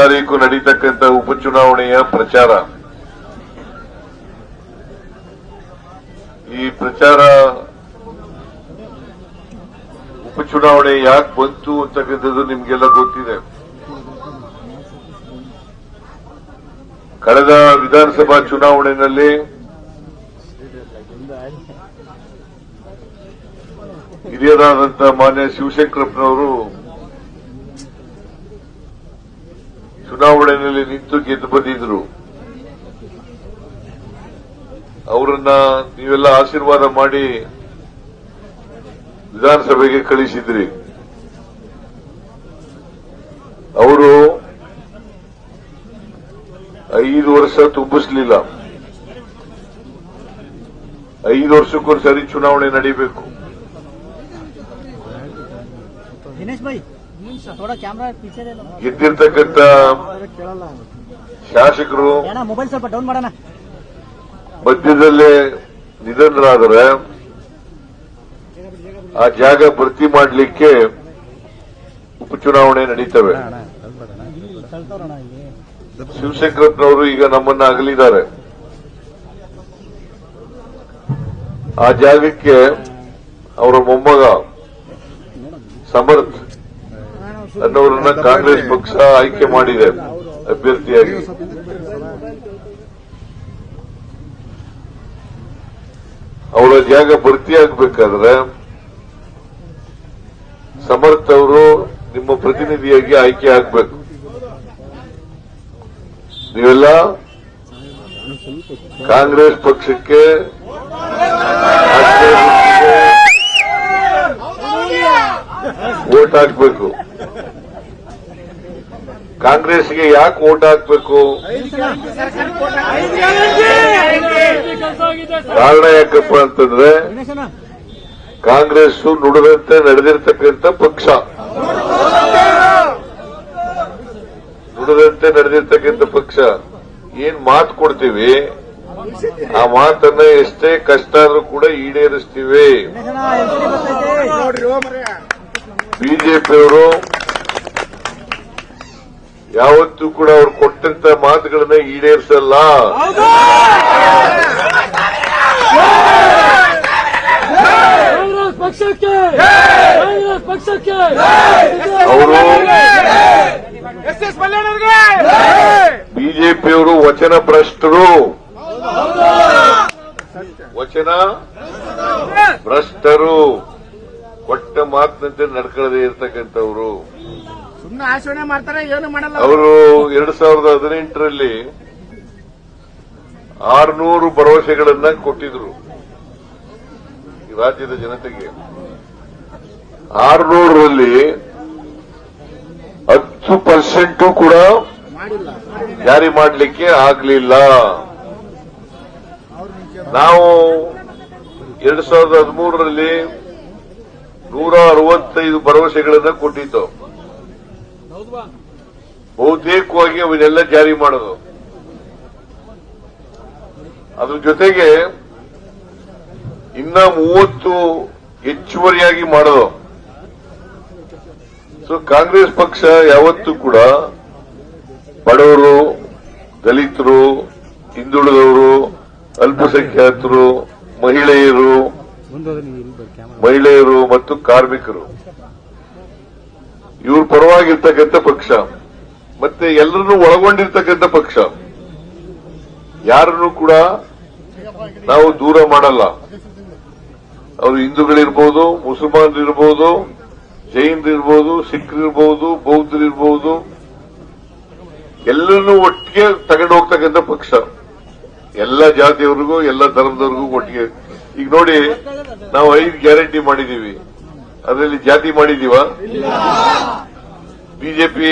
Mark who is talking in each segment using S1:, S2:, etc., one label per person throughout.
S1: ತಾರೀಕು ನಡೀತಕ್ಕಂಥ ಉಪಚುನಾವಣೆಯ ಪ್ರಚಾರ. ಈ ಪ್ರಚಾರ ಉಪಚುನಾವಣೆ ಯಾಕೆ ಬಂತು ಅಂತಕ್ಕಂಥದ್ದು ನಿಮ್ಗೆಲ್ಲ ಗೊತ್ತಿದೆ. ಕಳೆದ ವಿಧಾನಸಭಾ ಚುನಾವಣೆಯಲ್ಲಿ ಹಿರಿಯರಾದಂತಹ ಮಾನ್ಯ ಶಿವಶಂಕರಪ್ಪನವರು ಚುನಾವಣೆಯಲ್ಲಿ ನಿಂತು ಗೆದ್ದು ಬಂದಿದ್ರು. ಅವರನ್ನ ನೀವೆಲ್ಲ ಆಶೀರ್ವಾದ ಮಾಡಿ ವಿಧಾನಸಭೆಗೆ ಕಳಿಸಿದ್ರಿ. ಅವರು 5 ವರ್ಷ ತುಂಬಿಸಲಿಲ್ಲ. 5 ವರ್ಷಕ್ಕೊಂದ್ಸರಿ ಚುನಾವಣೆ ನಡೀಬೇಕು. ಗೆದ್ದಿರ್ತಕ್ಕಂಥ ಶಾಸಕರು ಮಧ್ಯದಲ್ಲೇ ನಿಧನರಾದರೆ ಆ ಜಾಗ ಭರ್ತಿ ಮಾಡಲಿಕ್ಕೆ ಉಪಚುನಾವಣೆ ನಡೀತವೆ. ಶಿವಶಂಕರಪ್ಪನವರು ಈಗ ನಮ್ಮನ್ನ ಅಗಲಿದ್ದಾರೆ. ಆ ಜಾಗಕ್ಕೆ ಅವರ ಮೊಮ್ಮಗ ಸಮರ್ಥ್ ಅನ್ನೋರನ್ನ ಕಾಂಗ್ರೆಸ್ ಪಕ್ಷ ಆಯ್ಕೆ ಮಾಡಿದೆ ಅಭ್ಯರ್ಥಿಯಾಗಿ. ಅವರ ಜಾಗ ಭರ್ತಿಯಾಗಬೇಕಾದ್ರೆ ಸಮರ್ಥ್ ಅವರು ನಿಮ್ಮ ಪ್ರತಿನಿಧಿಯಾಗಿ ಆಯ್ಕೆ ಆಗಬೇಕು. ನೀವೆಲ್ಲ ಕಾಂಗ್ರೆಸ್ ಪಕ್ಷಕ್ಕೆ ವೋಟ್ ಹಾಕಬೇಕು. ಕಾಂಗ್ರೆಸ್ಗೆ ಯಾಕೆ ವೋಟ್ ಹಾಕಬೇಕು? ಕಾರಣ ಯಾಕಪ್ಪ ಅಂತಂದ್ರೆ ಕಾಂಗ್ರೆಸ್ ನುಡಿದಂತೆ ನಡೆದಿರ್ತಕ್ಕಂಥ ಪಕ್ಷ. ನುಡಿದಂತೆ ನಡೆದಿರ್ತಕ್ಕಂಥ ಪಕ್ಷ. ಏನ್ ಮಾತು ಕೊಡ್ತೀವಿ ಆ ಮಾತನ್ನ ಎಷ್ಟೇ ಕಷ್ಟ ಆದ್ರೂ ಕೂಡ ಈಡೇರಿಸ್ತೀವಿ. ಬಿಜೆಪಿಯವರು ಯಾವತ್ತೂ ಕೂಡ ಅವ್ರು ಕೊಟ್ಟಂತ ಮಾತುಗಳನ್ನ ಈಡೇರಿಸಲ್ಲ. ಅವರು ಬಿಜೆಪಿಯವರು ವಚನ ಭ್ರಷ್ಟರು. ವಚನ ಭ್ರಷ್ಟರು. ಕೊಟ್ಟ ಮಾತಿನಂತೆ ನಡ್ಕೊಳ್ಳದೆ ಇರ್ತಕ್ಕಂಥವ್ರು.
S2: ಸುಮ್ಮನೆ ಆಚರಣೆ ಮಾಡ್ತಾರೆ, ಏನು ಮಾಡಲ್ಲ.
S1: ಅವರು 2018ರಲ್ಲಿ 600 ಭರವಸೆಗಳನ್ನ ಕೊಟ್ಟಿದ್ರು ಈ ರಾಜ್ಯದ ಜನತೆಗೆ. 600ರಲ್ಲಿ 10% ಕೂಡ ಜಾರಿ ಮಾಡಲಿಕ್ಕೆ ಆಗಲಿಲ್ಲ. ನಾವು 2013ರಲ್ಲಿ 165 ಭರವಸೆಗಳನ್ನ ಕೊಟ್ಟಿದ್ದು. ಬಹುತೇಕವಾಗಿ ಅವನ್ನೆಲ್ಲ ಜಾರಿ ಮಾಡೋದು. ಅದ್ರ ಜೊತೆಗೆ ಇನ್ನ 30 ಹೆಚ್ಚುವರಿಯಾಗಿ ಮಾಡೋದು. ಸೊ ಕಾಂಗ್ರೆಸ್ ಪಕ್ಷ ಯಾವತ್ತೂ ಕೂಡ ಬಡವರು, ದಲಿತರು, ಹಿಂದುಳಿದವರು, ಅಲ್ಪಸಂಖ್ಯಾತರು, ಮಹಿಳೆಯರು ಮತ್ತು ಕಾರ್ಮಿಕರು ಇವ್ರ ಪರವಾಗಿರ್ತಕ್ಕಂಥ ಪಕ್ಷ. ಮತ್ತೆ ಎಲ್ಲರನ್ನೂ ಒಳಗೊಂಡಿರ್ತಕ್ಕಂಥ ಪಕ್ಷ. ಯಾರನ್ನೂ ಕೂಡ ನಾವು ದೂರ ಮಾಡಲ್ಲ. ಅವರು ಹಿಂದೂಗಳಿರ್ಬೋದು, ಮುಸಲ್ಮಾನರಿರ್ಬೋದು, ಜೈನರಿರ್ಬೋದು, ಸಿಖ್ರಿರ್ಬೋದು, ಬೌದ್ಧರಿರ್ಬೋದು, ಎಲ್ಲರನ್ನೂ ಒಟ್ಟಿಗೆ ತಗೊಂಡು ಹೋಗ್ತಕ್ಕಂಥ ಪಕ್ಷ. ಎಲ್ಲ ಜಾತಿಯವರಿಗೂ ಎಲ್ಲ ಧರ್ಮದವ್ರಿಗೂ ಒಟ್ಟಿಗೆ. ಈಗ ನೋಡಿ, ನಾವು 5 ಗ್ಯಾರಂಟಿ ಮಾಡಿದೀವಿ. ಅದರಲ್ಲಿ ಜಾತಿ ಮಾಡಿದೀವ? ಬಿಜೆಪಿ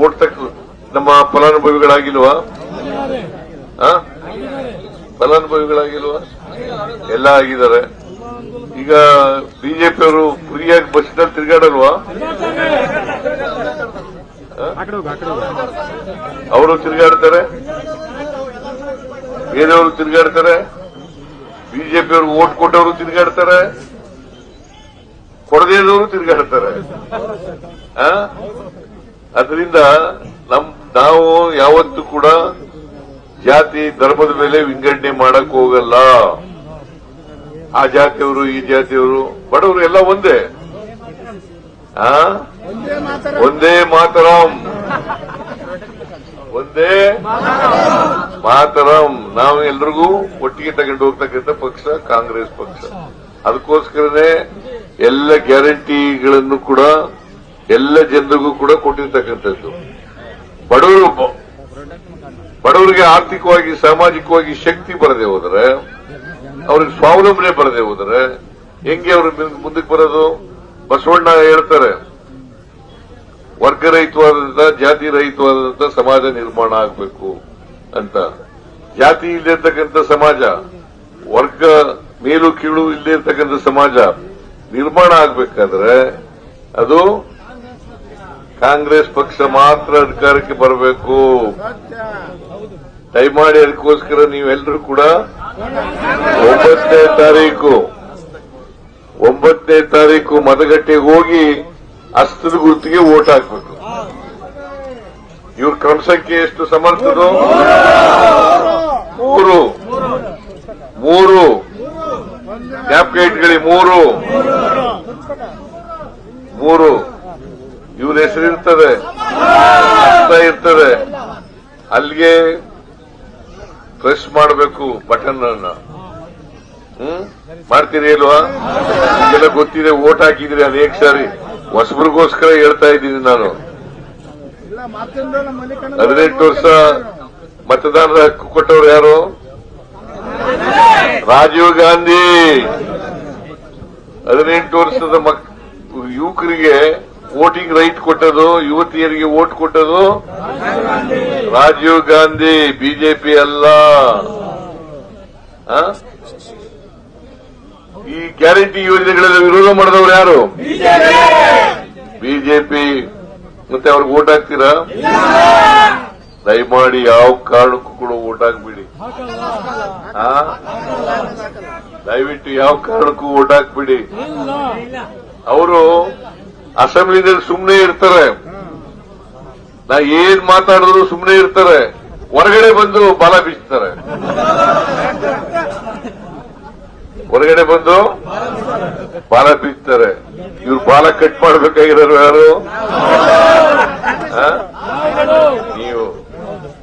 S1: ಓಟ್ ನಮ್ಮ ಫಲಾನುಭವಿಗಳಾಗಿಲ್ವಾ? ಫಲಾನುಭವಿಗಳಾಗಿಲ್ವಾ? ಎಲ್ಲ ಆಗಿದ್ದಾರೆ. ಈಗ ಬಿಜೆಪಿಯವರು ಫ್ರೀಯಾಗಿ ಬಸ್ನಲ್ಲಿ ತಿರುಗಾಡಲ್ವಾ? ಅವರು ತಿರುಗಾಡ್ತಾರೆ, ಬೇರೆಯವರು ತಿರುಗಾಡ್ತಾರೆ. ಬಿಜೆಪಿಯವರು ವೋಟ್ ಕೊಟ್ಟವರು ತಿರುಗಾಡ್ತಾರೆ, ಕೊಡದೇದವರು ತಿರುಗಾಡ್ತಾರೆ. ಅದರಿಂದ ನಾವು ಯಾವತ್ತೂ ಕೂಡ ಜಾತಿ ಧರ್ಮದ ಮೇಲೆ ವಿಂಗಡಣೆ ಮಾಡಕ್ ಹೋಗಲ್ಲ. ಆ ಜಾತಿಯವರು ಈ ಜಾತಿಯವರು ಬಡವರು ಎಲ್ಲ ಒಂದೇ. ಒಂದೇ ಮಾತರಂ, ಒಂದೇ ಮಾತರಂ. ನಾವು ಎಲ್ರಿಗೂ ಒಟ್ಟಿಗೆ ತಗೊಂಡು ಹೋಗ್ತಕ್ಕಂಥ ಪಕ್ಷ ಕಾಂಗ್ರೆಸ್ ಪಕ್ಷ. ಅದಕ್ಕೋಸ್ಕರನೇ ಎಲ್ಲ ಗ್ಯಾರಂಟಿಗಳನ್ನು ಕೂಡ ಎಲ್ಲ ಜನರಿಗೂ ಕೂಡ ಕೊಟ್ಟಿರ್ತಕ್ಕಂಥದ್ದು. ಬಡವರಿಗೆ ಆರ್ಥಿಕವಾಗಿ ಸಾಮಾಜಿಕವಾಗಿ ಶಕ್ತಿ ಬರದೆ ಹೋದರೆ, ಅವ್ರಿಗೆ ಸ್ವಾವಲಂಬನೆ ಬರದೆ ಹೋದರೆ ಹೆಂಗೆ ಅವ್ರ ಮುಂದಕ್ಕೆ ಬರೋದು? ಬಸವಣ್ಣ ಹೇಳ್ತಾರೆ, ವರ್ಗರಹಿತವಾದಂತ ಜಾತಿ ರಹಿತವಾದಂತ ಸಮಾಜ ನಿರ್ಮಾಣ ಆಗಬೇಕು ಅಂತ. ಜಾತಿ ಇಲ್ಲದೆ ಇರ್ತಕ್ಕಂಥ ಸಮಾಜ, ವರ್ಗ ಮೇಲು ಕೀಳು ಇಲ್ಲದೆ ಇರ್ತಕ್ಕಂಥ ಸಮಾಜ ನಿರ್ಮಾಣ ಆಗಬೇಕಾದ್ರೆ ಅದು ಕಾಂಗ್ರೆಸ್ ಪಕ್ಷ ಮಾತ್ರ ಅಧಿಕಾರಕ್ಕೆ ಬರಬೇಕು. ದಯಮಾಡಿ ಅದಕ್ಕೋಸ್ಕರ ನೀವೆಲ್ಲರೂ ಕೂಡ 9ನೇ ತಾರೀಕು ಮತಗಟ್ಟೆಗೆ ಹೋಗಿ ಹಸ್ತದ ಗುರುತಿಗೆ ವೋಟ್ ಹಾಕಬೇಕು. ಇವ್ರ ಕ್ರಮ ಸಂಖ್ಯೆ ಎಷ್ಟು ಸಮರ್ಥದು? 3 ಜ್ಞಾಪಕ 3 ಇವ್ರ ಹೆಸರಿರ್ತದೆ, ಹಸ್ತ ಇರ್ತದೆ. ಅಲ್ಲಿಗೆ ಪ್ರೆಸ್ ಮಾಡಬೇಕು ಬಟನ್ ಅನ್ನ. ಮಾಡ್ತೀರಿ ಅಲ್ವಾ? ಇದೆಲ್ಲ ಗೊತ್ತಿದೆ, ವೋಟ್ ಹಾಕಿದ್ರಿ ಅನೇಕ ಸಾರಿ. ಹೊಸಬ್ರಿಗೋಸ್ಕರ ಹೇಳ್ತಾ ಇದ್ದೀನಿ ನಾನು. 18 ವರ್ಷ ಮತದಾನದ ಹಕ್ಕು ಕೊಟ್ಟವರು ಯಾರು? ರಾಜೀವ್ ಗಾಂಧಿ. 18 ವರ್ಷದ ಯುವಕರಿಗೆ ವೋಟಿಂಗ್ ರೈಟ್ ಕೊಟ್ಟದು, ಯುವತಿಯರಿಗೆ ವೋಟ್ ಕೊಟ್ಟದು ರಾಜೀವ್ ಗಾಂಧಿ, ಬಿಜೆಪಿ ಅಲ್ಲ. ಈ ಗ್ಯಾರಂಟಿ ಯೋಜನೆಗಳೆಲ್ಲ ವಿರೋಧ ಮಾಡಿದವರು ಯಾರು? ಬಿಜೆಪಿ. ಮತ್ತೆ ಅವ್ರಿಗೆ ವೋಟ್ ಹಾಕ್ತೀರಾ? ದಯಮಾಡಿ ಯಾವ ಕಾರಣಕ್ಕೂ ಕೂಡ ವೋಟ್ ಹಾಕ್ಬಿಡಿ. ದಯವಿಟ್ಟು ಯಾವ ಕಾರಣಕ್ಕೂ ವೋಟ್ ಹಾಕ್ಬಿಡಿ. ಅವರು ಅಸೆಂಬ್ಲಿನಲ್ಲಿ ಸುಮ್ಮನೆ ಇರ್ತಾರೆ, ನಾ ಏನ್ ಮಾತಾಡಿದ್ರು ಸುಮ್ಮನೆ ಇರ್ತಾರೆ. ಹೊರಗಡೆ ಬಂದು ಬಾಲ ಬೀಸ್ತಾರೆ. ಹೊರಗಡೆ ಬಂದು ಬಾಲ ಬೀಸ್ತಾರೆ. ಇವ್ರು ಬಾಲ ಕಟ್ ಮಾಡಬೇಕಾಗಿರೋರು ಯಾರು? ನೀವು.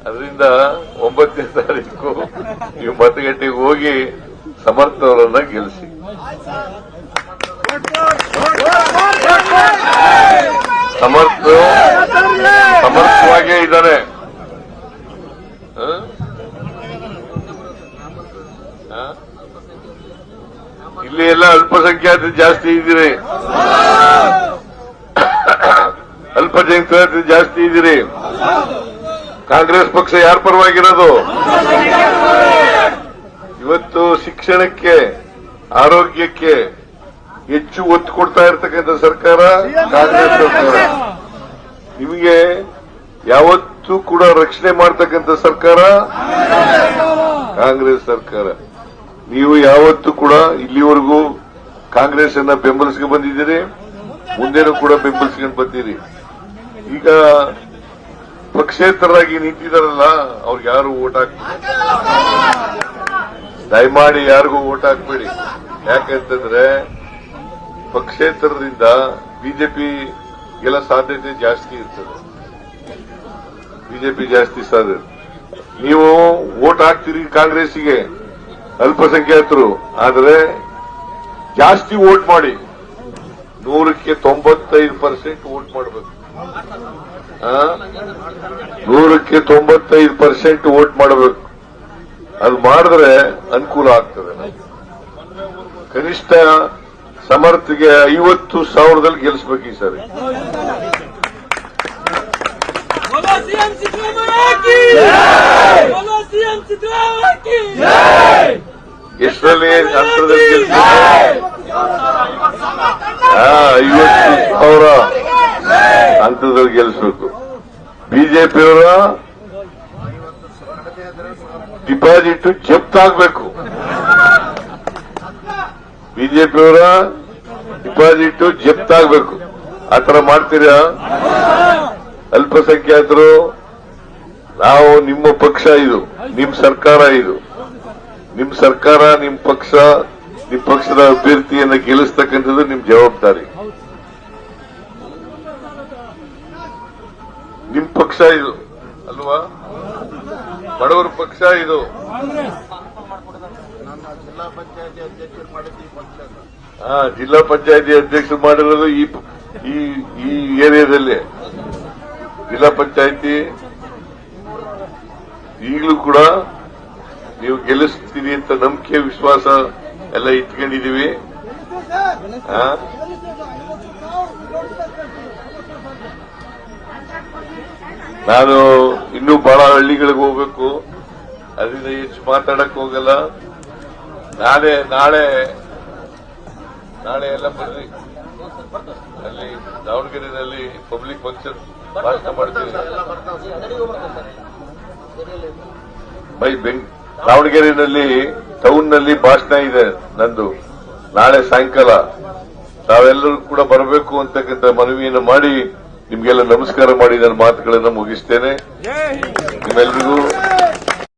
S1: ಅದರಿಂದ 9ನೇ ತಾರೀಕು ನೀವು ಮತಗಟ್ಟೆಗೆ ಹೋಗಿ ಸಮರ್ಥವರನ್ನ ಗೆಲ್ಲಿಸಿ. ಸಮರ್ಥವಾಗೇ ಇದ್ದಾರೆ. ಇಲ್ಲಿ ಎಲ್ಲ ಅಲ್ಪಸಂಖ್ಯಾತರು ಜಾಸ್ತಿ ಇದ್ದೀರಿ, ಅಲ್ಪಸಂಖ್ಯಾತರು ಜಾಸ್ತಿ ಇದ್ದೀರಿ. ಕಾಂಗ್ರೆಸ್ ಪಕ್ಷ ಯಾರ ಪರವಾಗಿರೋದು? ಇವತ್ತು ಶಿಕ್ಷಣಕ್ಕೆ, ಆರೋಗ್ಯಕ್ಕೆ ಹೆಚ್ಚು ಒತ್ತು ಕೊಡ್ತಾ ಇರ್ತಕ್ಕಂಥ ಸರ್ಕಾರ ಕಾಂಗ್ರೆಸ್ ಸರ್ಕಾರ. ನಿಮಗೆ ಯಾವತ್ತೂ ಕೂಡ ರಕ್ಷಣೆ ಮಾಡತಕ್ಕಂಥ ಸರ್ಕಾರ ಕಾಂಗ್ರೆಸ್ ಸರ್ಕಾರ. ನೀವು ಯಾವತ್ತೂ ಕೂಡ ಇಲ್ಲಿವರೆಗೂ ಕಾಂಗ್ರೆಸ್ ಅನ್ನ ಬೆಂಬಲಿಸ್ಕೊಂಡು ಬಂದಿದ್ದೀರಿ, ಮುಂದೇನೂ ಕೂಡ ಬೆಂಬಲಿಸ್ಕೊಂಡು ಬಂದಿರಿ. ಈಗ ಪಕ್ಷೇತರರಾಗಿ ನಿಂತಿದ್ದಾರಲ್ಲ, ಅವ್ರಿಗೆ ಯಾರು ವೋಟ್ ಹಾಕ್ಬೇಡಿ. ದಯಮಾಡಿ ಯಾರಿಗೂ ವೋಟ್ ಹಾಕ್ಬೇಡಿ. ಯಾಕಂತಂದ್ರೆ ಪಕ್ಷೇತರದಿಂದ ಬಿಜೆಪಿ ಗೆಲ್ಲ ಸಾಧ್ಯತೆ ಜಾಸ್ತಿ ಇರ್ತದೆ. ಬಿಜೆಪಿ ಜಾಸ್ತಿ ಸಾಧ್ಯತೆ. ನೀವು ವೋಟ್ ಹಾಕ್ತೀರಿ ಕಾಂಗ್ರೆಸ್ಸಿಗೆ, ಅಲ್ಪಸಂಖ್ಯಾತರು. ಆದರೆ ಜಾಸ್ತಿ ವೋಟ್ ಮಾಡಿ, 100ಕ್ಕೆ 95% ವೋಟ್ ಮಾಡಬೇಕು. 100ಕ್ಕೆ 95% ವೋಟ್ ಮಾಡಬೇಕು. ಅದು ಮಾಡಿದ್ರೆ ಅನುಕೂಲ ಆಗ್ತದೆ. ಕನಿಷ್ಠ ಸಮರ್ಥಿಗೆ 50,000ದಲ್ಲಿ ಗೆಲ್ಲಿಸಬೇಕು ಈ ಸರಿ. ಎಷ್ಟರಲ್ಲಿ ಅಂತರದಲ್ಲಿ ಗೆಲ್ಲಿಸಬೇಕು? 50,000 ಅಂತರದಲ್ಲಿ ಗೆಲ್ಲಿಸಬೇಕು. ಬಿಜೆಪಿಯವರ ಡಿಪಾಸಿಟ್ ಜಪ್ತಾಗಬೇಕು. ಬಿಜೆಪಿಯವರ ಡಿಪಾಸಿಟ್ ಜಪ್ತಾಗಬೇಕು. ಆ ತರ ಮಾಡ್ತೀರಾ? ಅಲ್ಪಸಂಖ್ಯಾತರು ನಾವು ನಿಮ್ಮ ಪಕ್ಷ ಇದು, ನಿಮ್ ಸರ್ಕಾರ ಇದು, ನಿಮ್ ಸರ್ಕಾರ, ನಿಮ್ ಪಕ್ಷ, ನಿಮ್ ಪಕ್ಷದ ಅಭ್ಯರ್ಥಿಯನ್ನ ಗೆಲ್ಲಿಸ್ತಕ್ಕಂಥದ್ದು ನಿಮ್ ಜವಾಬ್ದಾರಿ. ನಿಮ್ ಪಕ್ಷ ಇದು ಅಲ್ವಾ, ಬಡವರ ಪಕ್ಷ ಇದು. ಜಿಲ್ಲಾ ಪಂಚಾಯತಿ ಅಧ್ಯಕ್ಷರು ಮಾಡಿರೋದು ಈ ಏರಿಯಾದಲ್ಲಿ. ಜಿಲ್ಲಾ ಪಂಚಾಯತಿ ಈಗಲೂ ಕೂಡ ನೀವು ಗೆಲ್ಲಿಸ್ತೀರಿ ಅಂತ ನಂಬಿಕೆ, ವಿಶ್ವಾಸ ಎಲ್ಲ ಇಟ್ಕೊಂಡಿದೀವಿ. ನಾನು ಇನ್ನೂ ಬಹಳ ಹಳ್ಳಿಗಳಿಗೆ ಹೋಗ್ಬೇಕು, ಅದರಿಂದ ಹೆಚ್ಚು ಮಾತಾಡಕ್ ಹೋಗಲ್ಲ. ನಾಳೆ ಎಲ್ಲ ಬರ್ರಿ, ಅಲ್ಲಿ ದಾವಣಗೆರೆಯಲ್ಲಿ ಪಬ್ಲಿಕ್ ಫಂಕ್ಷನ್ ಭಾಷಣ ಮಾಡ್ತೀನಿ. ದಾವಣಗೆರೆಯಲ್ಲಿ ಟೌನ್ ನಲ್ಲಿ ಭಾಷಣ ಇದೆ ನಂದು ನಾಳೆ ಸಾಯಂಕಾಲ. ತಾವೆಲ್ಲರೂ ಕೂಡ ಬರಬೇಕು ಅಂತಕ್ಕಂಥ ಮನವಿಯನ್ನು ಮಾಡಿ ನಿಮ್ಗೆಲ್ಲ ನಮಸ್ಕಾರ ಮಾಡಿ ನನ್ನ ಮಾತುಗಳನ್ನು ಮುಗಿಸ್ತೇನೆ. ನಿಮ್ಮೆಲ್ಲರಿಗೂ